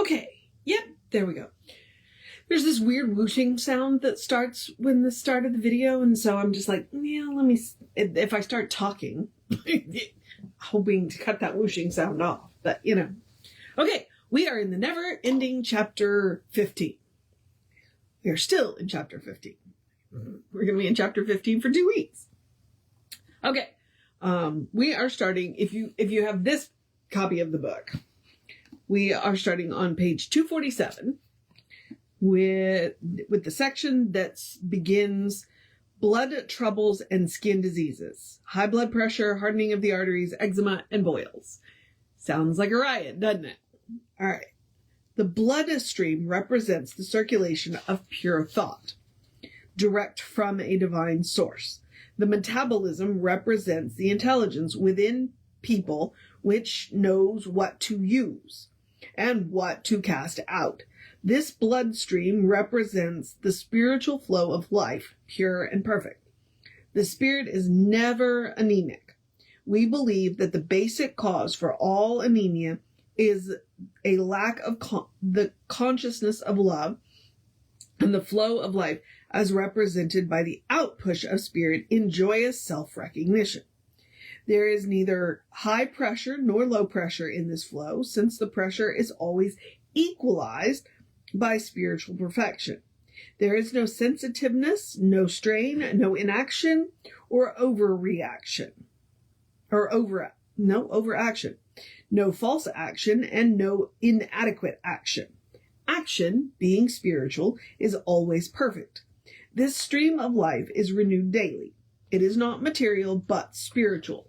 Okay. Yep. There we go. There's this weird whooshing sound that starts when the start of the video. And so I'm just like, yeah, if I start talking, hoping to cut that whooshing sound off. But, Okay. We are in the never-ending chapter 15. We are still in chapter 15. We're going to be in chapter 15 for 2 weeks. Okay. We are starting, if you have this copy of the book, we are starting on page 247 with the section that begins blood troubles and skin diseases, high blood pressure, hardening of the arteries, eczema, and boils. Sounds like a riot, doesn't it? All right. The blood stream represents the circulation of pure thought, direct from a divine source. The metabolism represents the intelligence within people which knows what to use and what to cast out. This bloodstream represents the spiritual flow of life, pure and perfect. The spirit is never anemic. We believe that the basic cause for all anemia is a lack of the consciousness of love and the flow of life as represented by the outpush of spirit in joyous self-recognition. There is neither high pressure nor low pressure in this flow, since the pressure is always equalized by spiritual perfection. There is no sensitiveness, no strain, no inaction, or overaction. No false action, and no inadequate action. Action, being spiritual, is always perfect. This stream of life is renewed daily. It is not material, but spiritual.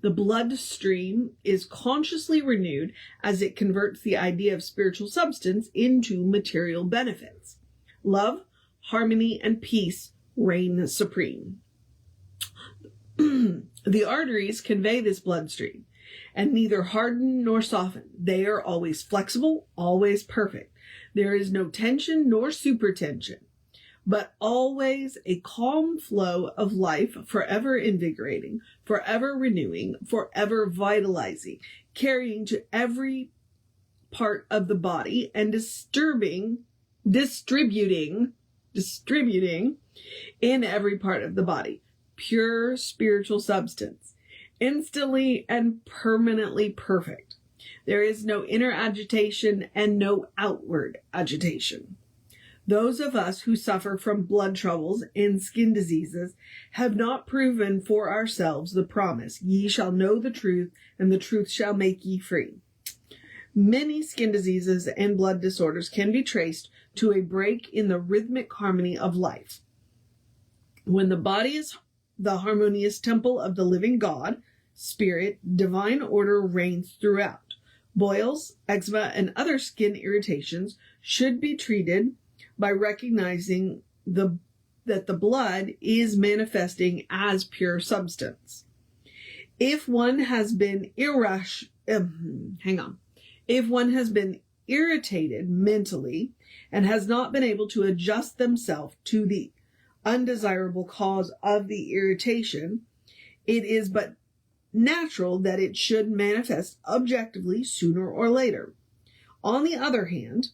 The blood stream is consciously renewed as it converts the idea of spiritual substance into material benefits. Love, harmony, and peace reign supreme. The arteries convey this bloodstream and neither harden nor soften. They are always flexible, always perfect. There is no tension nor supertension, but always a calm flow of life, forever invigorating, forever renewing, forever vitalizing, carrying to every part of the body and distributing in every part of the body. Pure spiritual substance, instantly and permanently perfect. There is no inner agitation and no outward agitation. Those of us who suffer from blood troubles and skin diseases have not proven for ourselves the promise, ye shall know the truth, and the truth shall make ye free. Many skin diseases and blood disorders can be traced to a break in the rhythmic harmony of life. When the body is the harmonious temple of the living God, spirit, divine order reigns throughout. Boils, eczema, and other skin irritations should be treated by recognizing that the blood is manifesting as pure substance. If one has been irritated mentally and has not been able to adjust themselves to the undesirable cause of the irritation, it is but natural that it should manifest objectively sooner or later. On the other hand,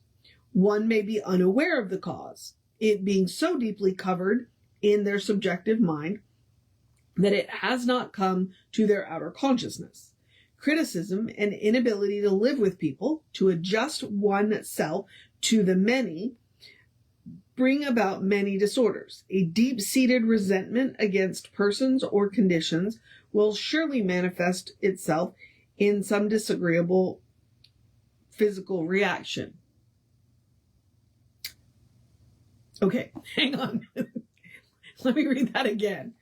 one may be unaware of the cause, it being so deeply covered in their subjective mind that it has not come to their outer consciousness. Criticism and inability to live with people, to adjust oneself to the many, bring about many disorders. A deep-seated resentment against persons or conditions will surely manifest itself in some disagreeable physical reaction. Okay, hang on. Let me read that again.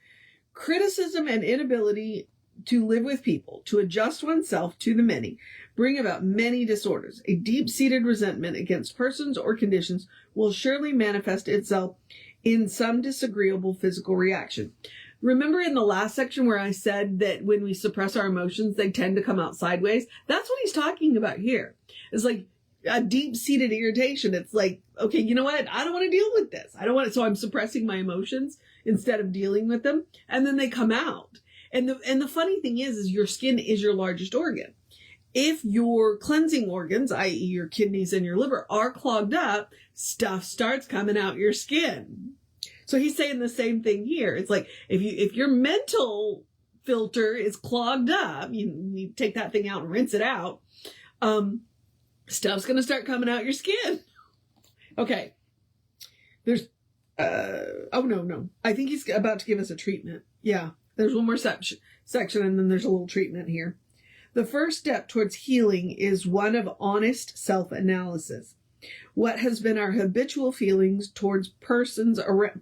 Criticism and inability to live with people, to adjust oneself to the many, bring about many disorders. A deep-seated resentment against persons or conditions will surely manifest itself in some disagreeable physical reaction. Remember in the last section where I said that when we suppress our emotions, they tend to come out sideways? That's what he's talking about here. It's like a deep-seated irritation. It's like, okay, you know what? I don't want to deal with this. So I'm suppressing my emotions instead of dealing with them. And then they come out. And the funny thing is your skin is your largest organ. if your cleansing organs, i.e. your kidneys and your liver, are clogged up, stuff starts coming out your skin. So he's saying the same thing here. It's like, if your mental filter is clogged up, you take that thing out and rinse it out, stuff's going to start coming out your skin. Okay. There's, oh no. I think he's about to give us a treatment. Yeah. There's one more section and then there's a little treatment here. The first step towards healing is one of honest self-analysis. What has been our habitual feelings towards persons around?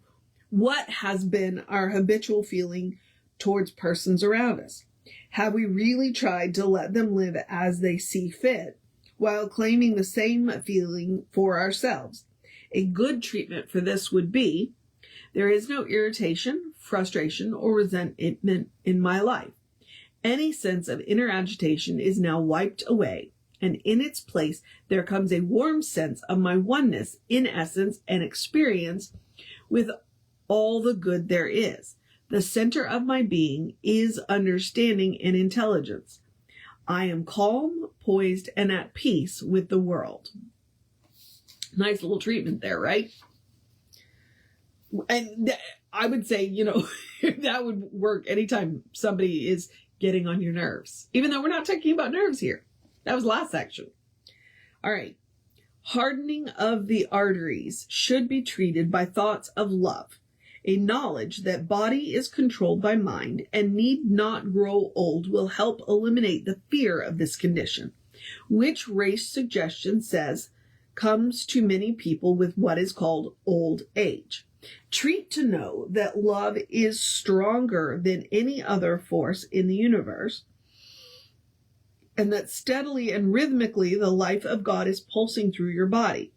What has been our habitual feeling towards persons around us? Have we really tried to let them live as they see fit while claiming the same feeling for ourselves? A good treatment for this would be, there is no irritation, frustration, or resentment in my life. Any sense of inner agitation is now wiped away, and in its place there comes a warm sense of my oneness in essence and experience with all the good there is. The center of my being is understanding and intelligence. I am calm, poised, and at peace with the world. Nice little treatment there, right? And I would say, that would work anytime somebody is getting on your nerves. Even though we're not talking about nerves here. That was last section. All right. Hardening of the arteries should be treated by thoughts of love. A knowledge that body is controlled by mind and need not grow old will help eliminate the fear of this condition, which race suggestion says comes to many people with what is called old age. Treat to know that love is stronger than any other force in the universe, and that steadily and rhythmically the life of God is pulsing through your body.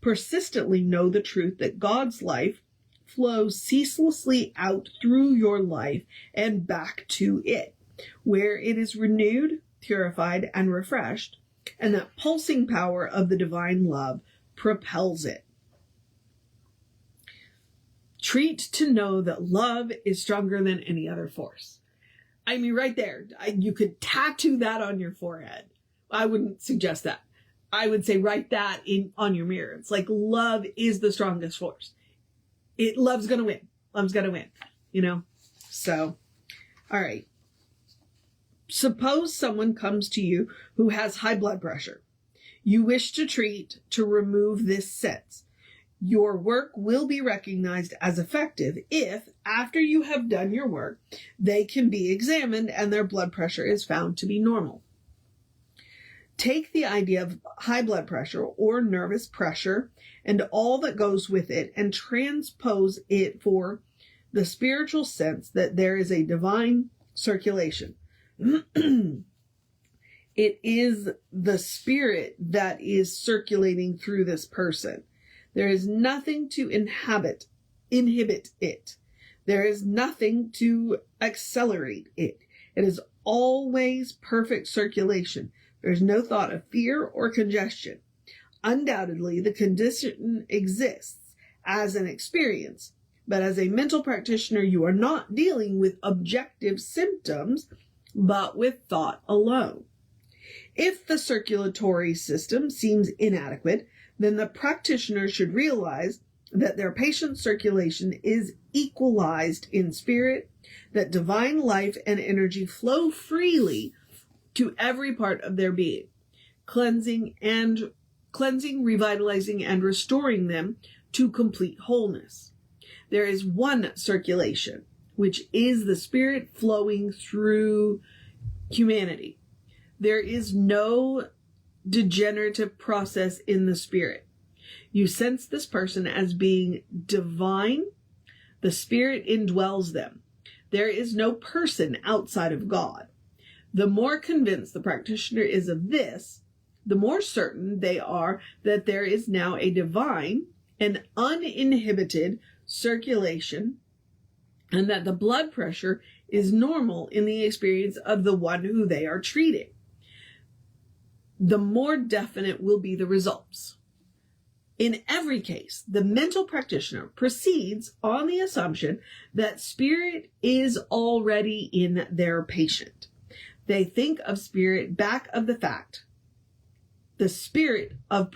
Persistently know the truth that God's life flows ceaselessly out through your life and back to it, where it is renewed, purified, and refreshed, and that pulsing power of the divine love propels it. Treat to know that love is stronger than any other force. I mean, right there, you could tattoo that on your forehead. I wouldn't suggest that. I would say write that on your mirror. It's like love is the strongest force. Love's going to win. Love's going to win, So, all right. Suppose someone comes to you who has high blood pressure. You wish to treat to remove this sense. Your work will be recognized as effective if, after you have done your work, they can be examined and their blood pressure is found to be normal. Take the idea of high blood pressure or nervous pressure and all that goes with it and transpose it for the spiritual sense that there is a divine circulation. It is the spirit that is circulating through this person. There is nothing to inhibit it. There is nothing to accelerate it. It is always perfect circulation. There is no thought of fear or congestion. Undoubtedly, the condition exists as an experience, but as a mental practitioner, you are not dealing with objective symptoms, but with thought alone. If the circulatory system seems inadequate, then the practitioner should realize that their patient's circulation is equalized in spirit, that divine life and energy flow freely to every part of their being, cleansing, revitalizing, and restoring them to complete wholeness. There is one circulation, which is the spirit flowing through humanity. There is no degenerative process in the spirit. You sense this person as being divine. The spirit indwells them. There is no person outside of God. The more convinced the practitioner is of this, the more certain they are that there is now a divine and uninhibited circulation, and that the blood pressure is normal in the experience of the one who they are treating. The more definite will be the results. In every case, the mental practitioner proceeds on the assumption that spirit is already in their patient. They think of spirit back of the fact. The spirit of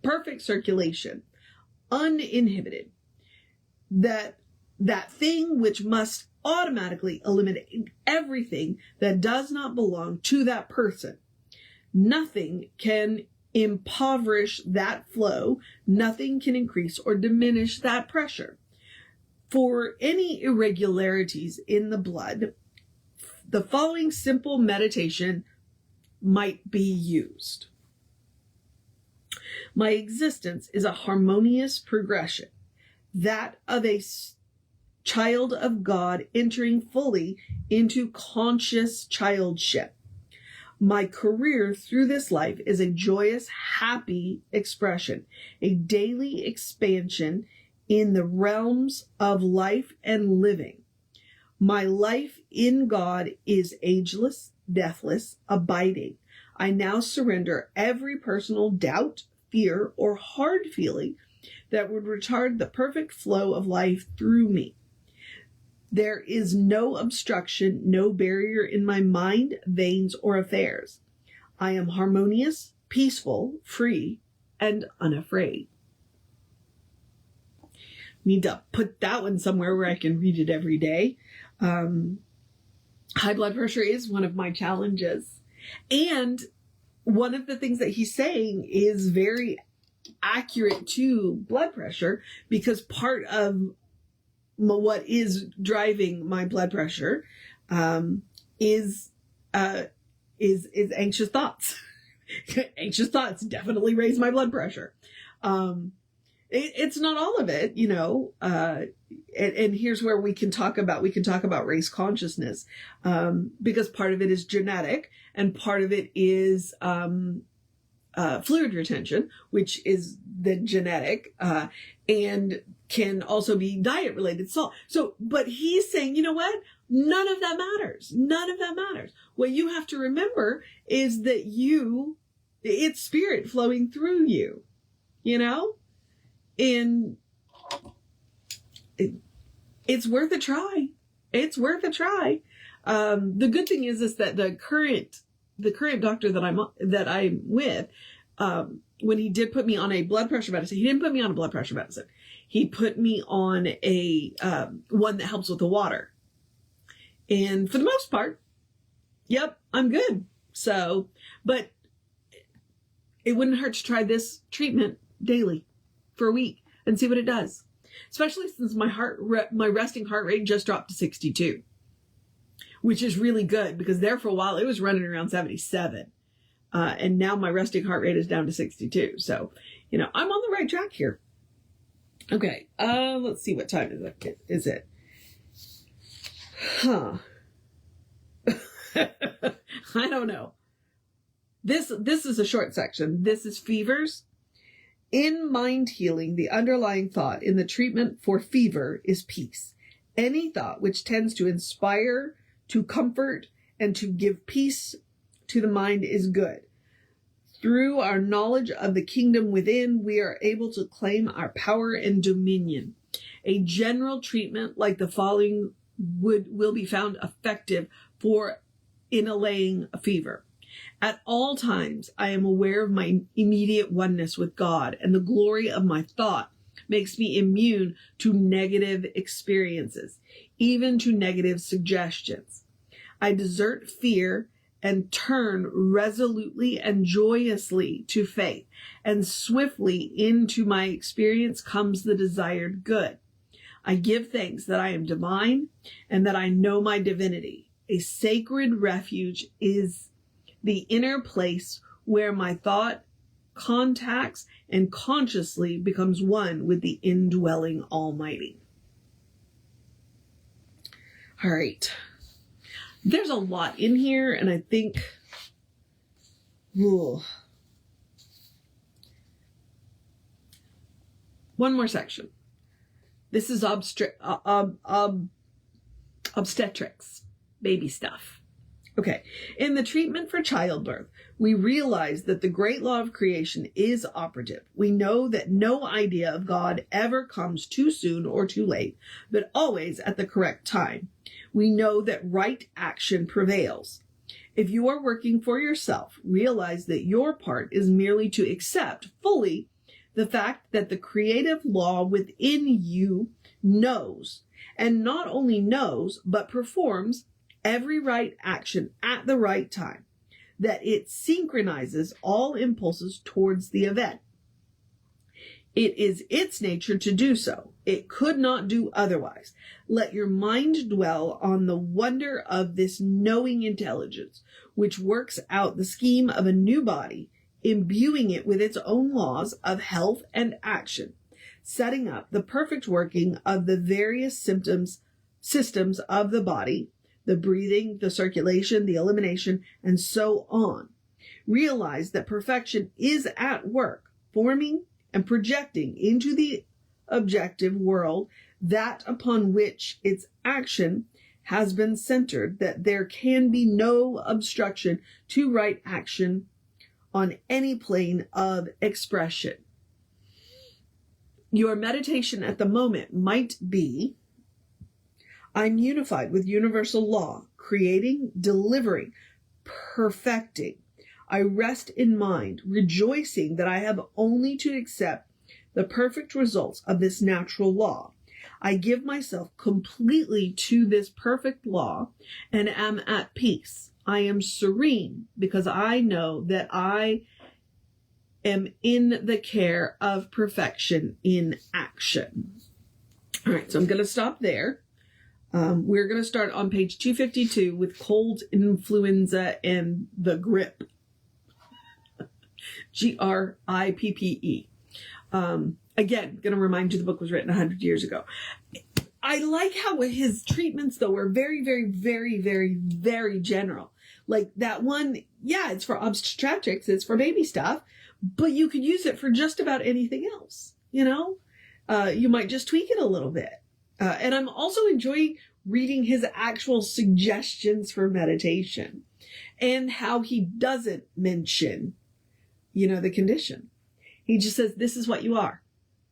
perfect circulation, uninhibited. That thing which must automatically eliminate everything that does not belong to that person. Nothing can impoverish that flow. Nothing can increase or diminish that pressure. For any irregularities in the blood, the following simple meditation might be used. My existence is a harmonious progression, that of a child of God entering fully into conscious childship. My career through this life is a joyous, happy expression, a daily expansion in the realms of life and living. My life in God is ageless, deathless, abiding. I now surrender every personal doubt, fear, or hard feeling that would retard the perfect flow of life through me. There is no obstruction, no barrier in my mind, veins, or affairs. I am harmonious, peaceful, free, and unafraid. Need to put that one somewhere where I can read it every day. High blood pressure is one of my challenges. And one of the things that he's saying is very accurate to blood pressure, because part of what is driving my blood pressure is anxious thoughts. Anxious thoughts definitely raise my blood pressure. It's not all of it, you know, and here's where we can talk about race consciousness, because part of it is genetic and part of it is fluid retention, which is the genetic, and can also be diet related. So, but he's saying, you know what? None of that matters. None of that matters. What you have to remember is that it's spirit flowing through you, you know? And it's worth a try. It's worth a try. The good thing is that the current doctor that I'm with, when he did put me on a blood pressure medicine, he didn't put me on a blood pressure medicine. He put me on a one that helps with the water. And for the most part, yep, I'm good. So, but it wouldn't hurt to try this treatment daily for a week and see what it does. Especially since my resting heart rate just dropped to 62, which is really good, because there for a while it was running around 77. And now my resting heart rate is down to 62. So, you know, I'm on the right track here. Okay. Let's see, what time is it? Huh. I don't know. This is a short section. This is fevers. In mind healing, the underlying thought in the treatment for fever is peace. Any thought which tends to inspire, to comfort, and to give peace to the mind is good. Through our knowledge of the kingdom within, we are able to claim our power and dominion. A general treatment like the following will be found effective in allaying a fever. At all times, I am aware of my immediate oneness with God, and the glory of my thought makes me immune to negative experiences, even to negative suggestions. I desert fear and turn resolutely and joyously to faith, and swiftly into my experience comes the desired good. I give thanks that I am divine and that I know my divinity. A sacred refuge is the inner place where my thought contacts and consciously becomes one with the indwelling Almighty. All right. There's a lot in here, and I think, one more section. This is obstetrics, baby stuff. Okay. In the treatment for childbirth, we realize that the great law of creation is operative. We know that no idea of God ever comes too soon or too late, but always at the correct time. We know that right action prevails. If you are working for yourself, realize that your part is merely to accept fully the fact that the creative law within you knows, and not only knows, but performs every right action at the right time, that it synchronizes all impulses towards the event. It is its nature to do so. It could not do otherwise. Let your mind dwell on the wonder of this knowing intelligence, which works out the scheme of a new body, imbuing it with its own laws of health and action, setting up the perfect working of the various systems of the body, the breathing, the circulation, the elimination, and so on. Realize that perfection is at work, forming and projecting into the objective world that upon which its action has been centered, that there can be no obstruction to right action on any plane of expression. Your meditation at the moment might be, I'm unified with universal law, creating, delivering, perfecting. I rest in mind, rejoicing that I have only to accept the perfect results of this natural law. I give myself completely to this perfect law and am at peace. I am serene because I know that I am in the care of perfection in action. All right, so I'm going to stop there. We're going to start on page 252 with cold, influenza, and the grip. Grippe. Again, going to remind you the book was written 100 years ago. I like how his treatments, though, were very, very, very, very, very general. Like that one, yeah, it's for obstetrics, it's for baby stuff, but you could use it for just about anything else, you know? You might just tweak it a little bit. And I'm also enjoying reading his actual suggestions for meditation and how he doesn't mention, the condition. He just says, this is what you are.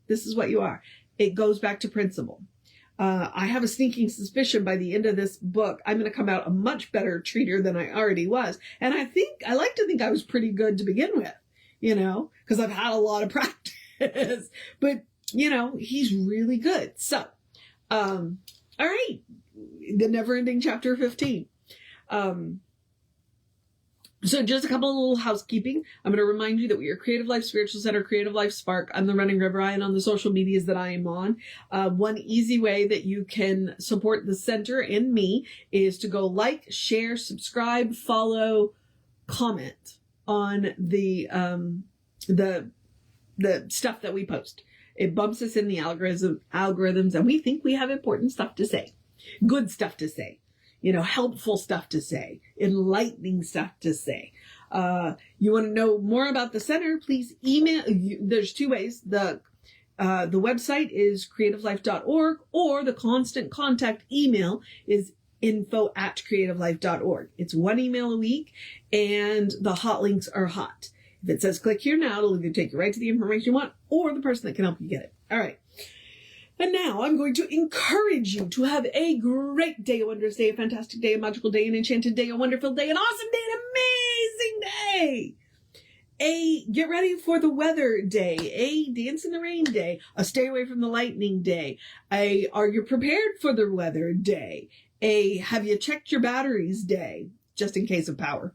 This is what you are. It goes back to principle. I have a sneaking suspicion by the end of this book, I'm going to come out a much better treater than I already was. And I like to think I was pretty good to begin with, because I've had a lot of practice, but he's really good. So, all right. The never ending chapter 15. So just a couple of little housekeeping. I'm going to remind you that we are Creative Life Spiritual Center, Creative Life Spark. I'm the Running River. I am on the social medias that I am on. One easy way that you can support the center and me is to go like, share, subscribe, follow, comment on the stuff that we post. It bumps us in the algorithms, and we think we have important stuff to say, good stuff to say. Helpful stuff to say, enlightening stuff to say. You want to know more about the center, please email. There's two ways. The website is creativelife.org, or the constant contact email is info@creativelife.org. It's one email a week, and the hot links are hot. If it says click here now, it'll either take you right to the information you want or the person that can help you get it. All right. And now I'm going to encourage you to have a great day, a wondrous day, a fantastic day, a magical day, an enchanted day, a wonderful day, an awesome day, an amazing day. A get ready for the weather day, a dance in the rain day, a stay away from the lightning day, a are you prepared for the weather day, a have you checked your batteries day, just in case of power.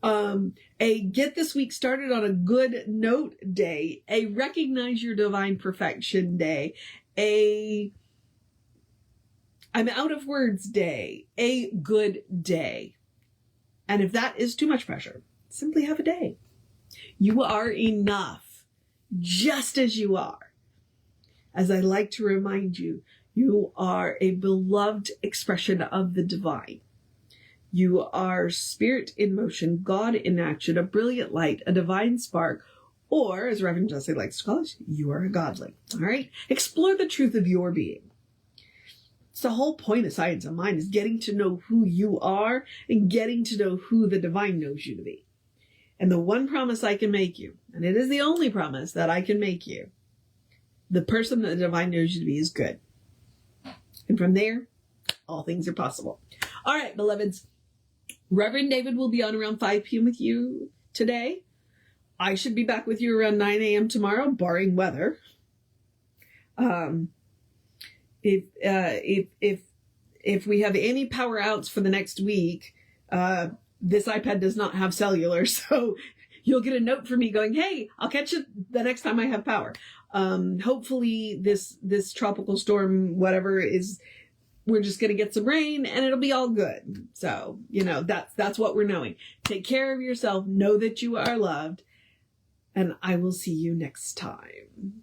A get this week started on a good note day, a recognize your divine perfection day, a I'm out of words day, a good day. And if that is too much pressure, simply have a day. You are enough, just as you are. As I like to remind you, you are a beloved expression of the divine. You are spirit in motion, God in action, a brilliant light, a divine spark, or, as Reverend Jesse likes to call it, you are a godling. All right? Explore the truth of your being. It's the whole point of Science of Mind, is getting to know who you are and getting to know who the divine knows you to be. And the one promise I can make you, and it is the only promise that I can make you, the person that the divine knows you to be is good. And from there, all things are possible. All right, beloveds. Reverend David will be on around 5 p.m. with you today. I should be back with you around 9 a.m. tomorrow, barring weather. If we have any power outs for the next week, this iPad does not have cellular, so you'll get a note from me going, hey, I'll catch you the next time I have power. Hopefully this tropical storm, whatever, we're just going to get some rain and it'll be all good. So, that's what we're knowing. Take care of yourself. Know that you are loved. And I will see you next time.